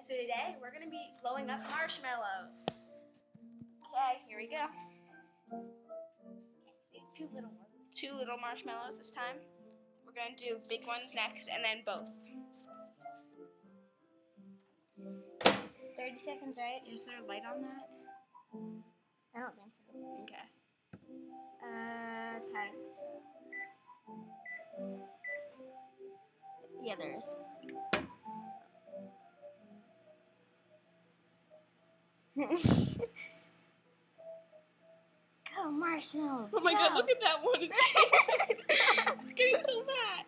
So today we're gonna be blowing up marshmallows. Okay, here we go. Two little marshmallows this time. We're gonna do big ones next, and then both. 30 seconds, right? Is there a light on that? I don't think so. Okay. Time. Yeah, there is. Go, marshmallows. Oh my go. god, look at that one. It's getting so bad.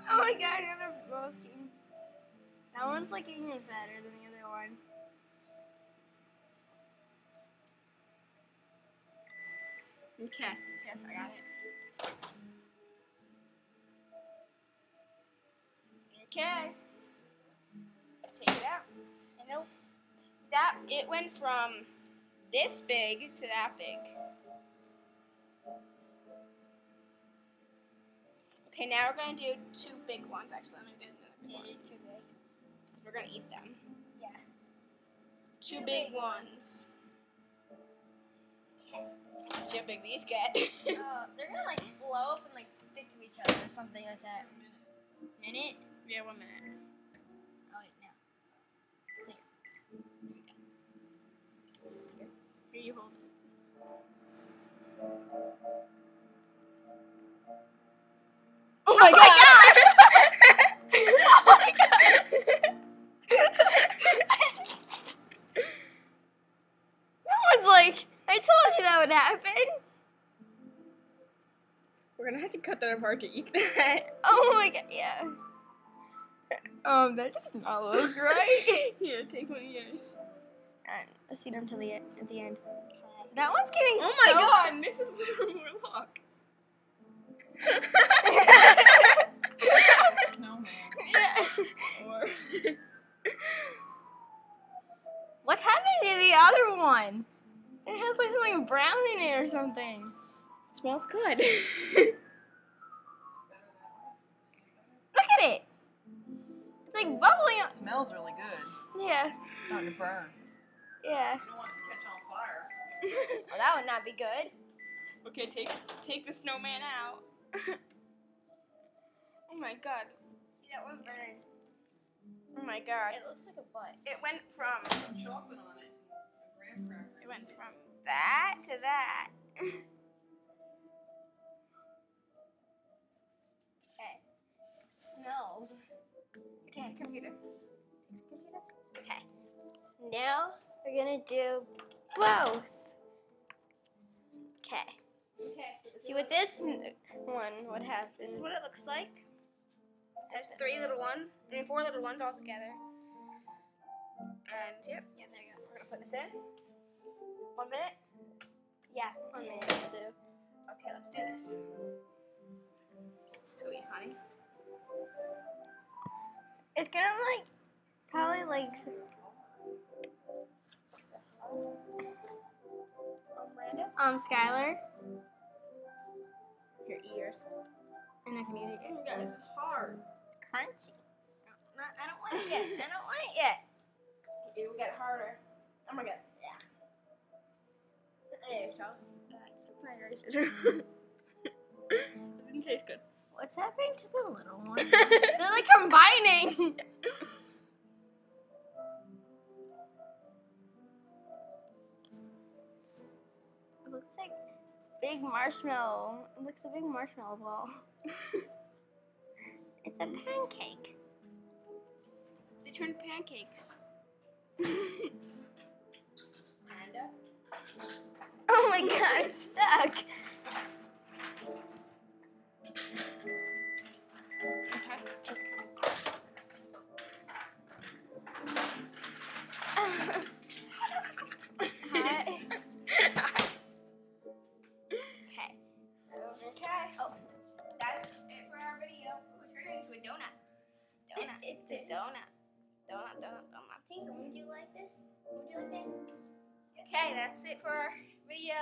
Oh my god, they're both getting... That one's like even fatter than the other one. Okay, here, I got it. Okay. Take it out. Nope. It went from this big to that big. Okay, now we're gonna do two big ones. Actually, let me do another big one. They're too big. Because we're gonna eat them. Yeah. Two big ones. Let's see how big these get. They're gonna like blow up and like stick to each other or something like that. Minute? Yeah, 1 minute. Oh wait, now. Clear. Here, you hold it. Oh my god! Oh my god! That one's like, I told you that would happen. We're gonna have to cut that apart to eat that. Oh my god, yeah. That does not look right. Yeah, take one of yours. And let's eat them till the at the end. That one's getting Oh my so god, this is literally more luck. Snowman. Or What's happening to the other one? It has like something brown in it or something. it smells good. Look at it. It's like bubbling It up. smells really good. Yeah, It's starting to burn. yeah. You don't want it to catch on fire. Well, that would not be good. Okay, take the snowman out. Oh my god. See, that one burned. Oh my god. It looks like a butt. It went from Some chocolate on it. A graham cracker. it went from that to that. Okay. Smells. Okay, computer. Okay. Now we're gonna do both. Okay. See what this one would have. This is what it looks like. It has 4 little ones all together. And yep, Yeah, there you go. we're gonna put this in. 1 minute. Yeah, 1 minute will do. Okay, let's do this. Sweet, honey. It's gonna like probably like Brandon. Skylar. Your ears. And I can eat it. Oh, guys, it's hard. Crunchy. No, I don't want it yet. I don't want it yet. It will get harder. Oh my god. Yeah. There you go. It didn't taste good. What's happening to the little one? They're like combining. It looks like big marshmallow. It looks a big marshmallow ball. It's a pancake. They turned pancakes. Panda. Oh my god, it's stuck. Hi. Okay. Okay. Oh, that's it for our video. We're turning into a donut. It's a donut. Donut. Tinker, would you like this? Would you like that? Okay, that's it for our video.